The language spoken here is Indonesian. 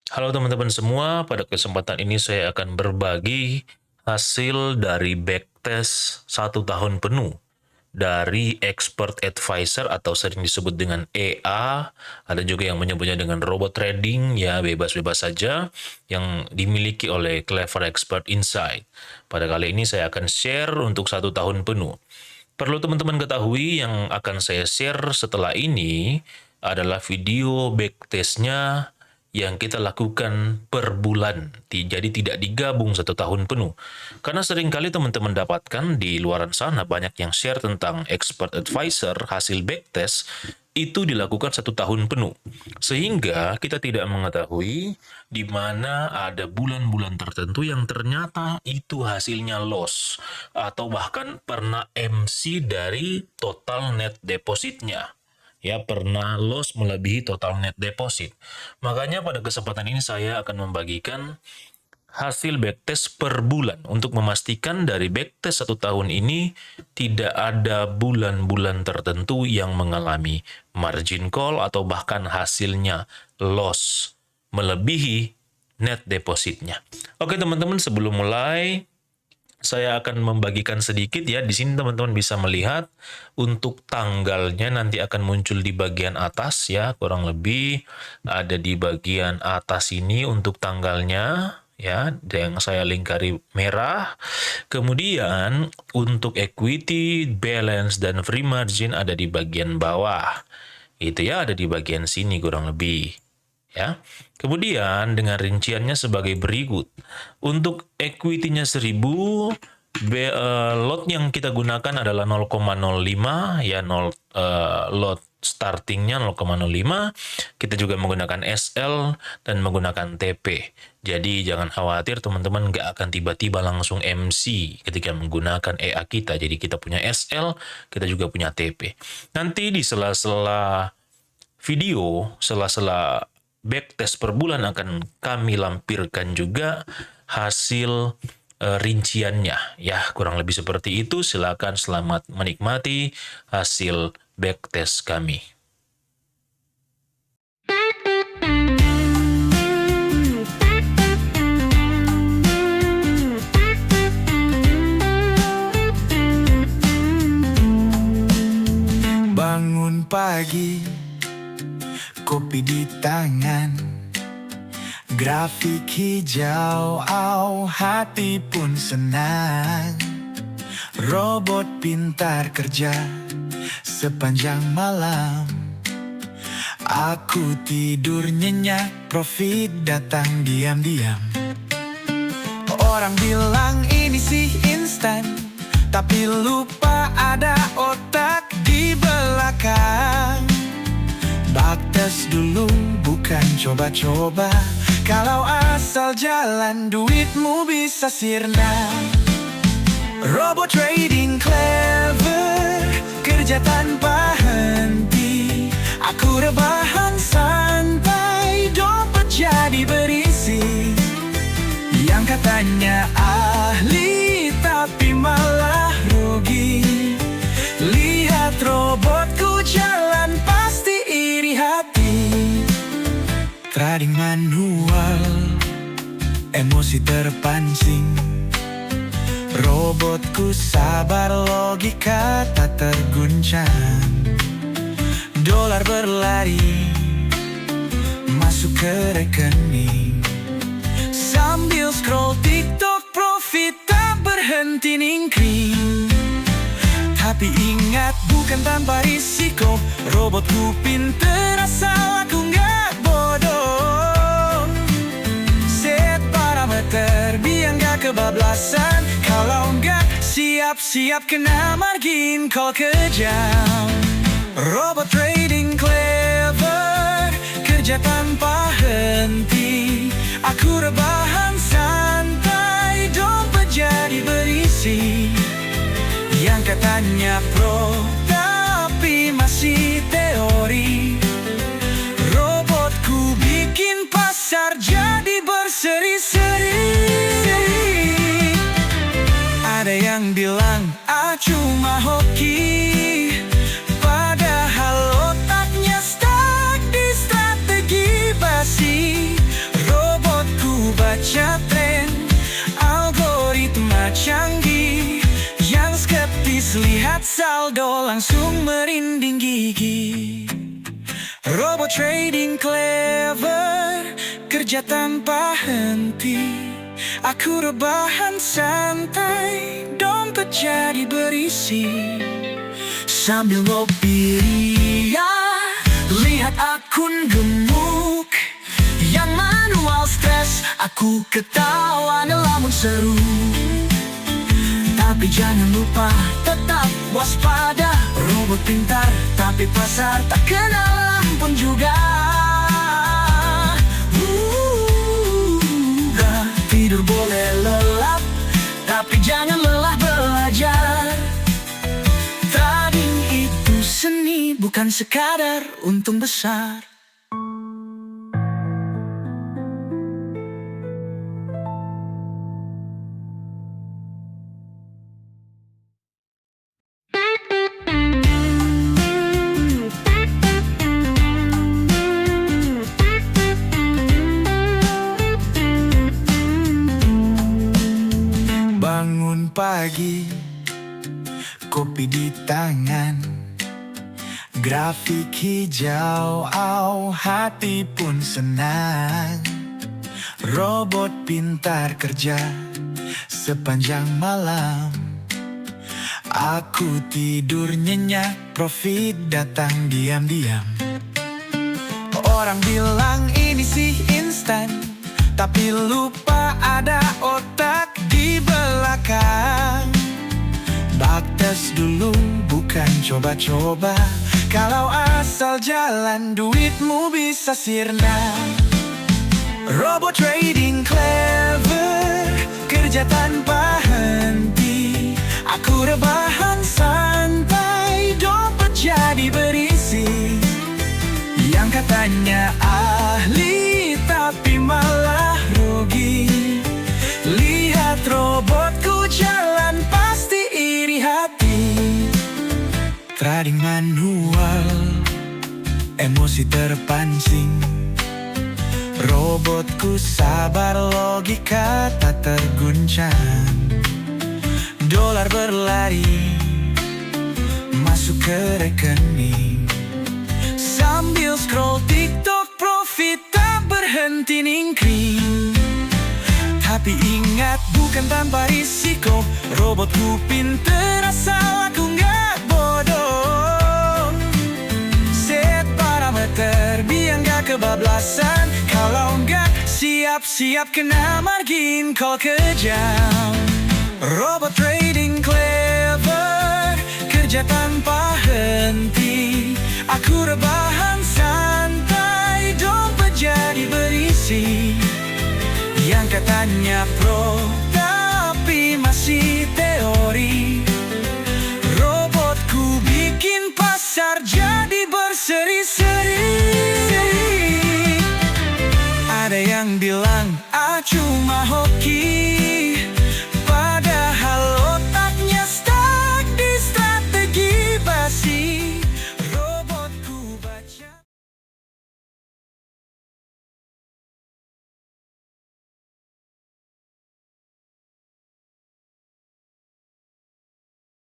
Halo teman-teman semua, pada kesempatan ini saya akan berbagi hasil dari backtest 1 tahun penuh dari expert advisor atau sering disebut dengan EA, ada juga yang menyebutnya dengan robot trading, ya bebas-bebas saja, yang dimiliki oleh Clever Expert Insight. Pada kali ini saya akan share untuk 1 tahun penuh. Perlu teman-teman ketahui yang akan saya share setelah ini adalah video backtestnya yang kita lakukan per bulan. Jadi tidak digabung 1 tahun penuh. Karena seringkali teman-teman dapatkan di luaran sana banyak yang share tentang expert advisor hasil backtest itu dilakukan 1 tahun penuh. Sehingga kita tidak mengetahui di mana ada bulan-bulan tertentu yang ternyata itu hasilnya loss. Atau bahkan pernah MC dari total net depositnya, ya pernah loss melebihi total net deposit. Makanya pada kesempatan ini saya akan membagikan hasil backtest per bulan untuk memastikan dari backtest 1 tahun ini tidak ada bulan-bulan tertentu yang mengalami margin call atau bahkan hasilnya loss melebihi net depositnya. Oke teman-teman, sebelum mulai saya akan membagikan sedikit ya. Di sini teman-teman bisa melihat untuk tanggalnya nanti akan muncul di bagian atas ya, kurang lebih ada di bagian atas ini untuk tanggalnya ya, yang saya lingkari merah. Kemudian untuk equity, balance dan free margin ada di bagian bawah. Itu ya, ada di bagian sini kurang lebih. Ya. Kemudian dengan rinciannya sebagai berikut. Untuk equity-nya 1000, lot yang kita gunakan adalah 0,05 ya, lot startingnya 0,05. Kita juga menggunakan SL dan menggunakan TP. Jadi jangan khawatir teman-teman, nggak akan tiba-tiba langsung MC ketika menggunakan EA kita. Jadi kita punya SL, kita juga punya TP. Nanti di sela-sela video, sela-sela backtest per bulan akan kami lampirkan juga hasil rinciannya ya, kurang lebih seperti itu. Silakan selamat menikmati hasil backtest kami. Bangun pagi, kopi di tangan, grafik hijau, hati pun senang. Robot pintar kerja sepanjang malam, aku tidur nyenyak, profit datang diam-diam. Orang bilang ini sih instan, tapi lupa ada otak di belakang. Backtest dulu, bukan coba-coba. Kalau asal jalan, duitmu bisa sirna. Robot trading clever, kerja tanpa henti. Aku rebahan santai, dompet jadi berisi. Yang katanya ahli, tapi malah rugi. Lihat robotku jalan, pasti iri hati. Trading manual, emosi terpancing. Robotku sabar, logika tak terguncang. Dolar berlari, masuk ke rekening. Sambil scroll TikTok, profit tak berhenti ningkring. Tapi ingat, bukan tanpa risiko. Robotku pinter asal aku nggak bodoh. Set parameter biar nggak kebablasan. Kalau nggak siap-siap kena margin call kejam. Robot trading clever, kerja tanpa henti. Aku rebahan santai, dompet jadi berisi. Yang katanya pro, tapi masih teori. Robotku bikin pasar jadi berseri-seri. Ada yang bilang, cuma hoki. Padahal otaknya stuck di strategi basi. merinding gigi. Robot trading clever, kerja tanpa henti. Aku rebahan santai, dompet jadi berisi. Sambil ngopi ria, lihat akun gemuk. Yang manual stres, aku ketawa ngelamun seru. Tapi jangan lupa tetap waspada. Robot pintar, tapi pasar tak kenal ampun juga. Tidur boleh lelap, tapi jangan lelah belajar. Trading itu seni, bukan sekadar untung besar. Bangun pagi, kopi di tangan, grafik hijau, hati pun senang. Robot pintar kerja sepanjang malam. Aku tidur nyenyak, profit datang diam-diam. Orang bilang ini sih instan, tapi lupa ada otak di belakang. Backtest dulu, bukan coba-coba. Kalau asal jalan, duitmu bisa sirna. Robot trading clever, kerja tanpa henti. Aku rebahan santai, dompet jadi berisi. Yang katanya ahli, tapi malah rugi. Lihat robotku jalan, pasti iri hati. Trading manual, emosi terpancing. Robotku sabar, logika tak terguncang. Dolar berlari, masuk ke rekening. Sambil scroll TikTok, profit tak berhenti ningkring. Tapi ingat, bukan tanpa risiko. Robotku pinter, asal aku nggak bodoh. Set parameter biar nggak kebablasan. Kalau nggak siap-siap kena margin call kejam. Robot trading clever, kerja tanpa henti. Aku rebahan santai, dompet jadi berisi. Yang katanya pro, tapi masih teori. Robotku bikin pasar jadi berseri-seri. Ada yang bilang, cuma hoki.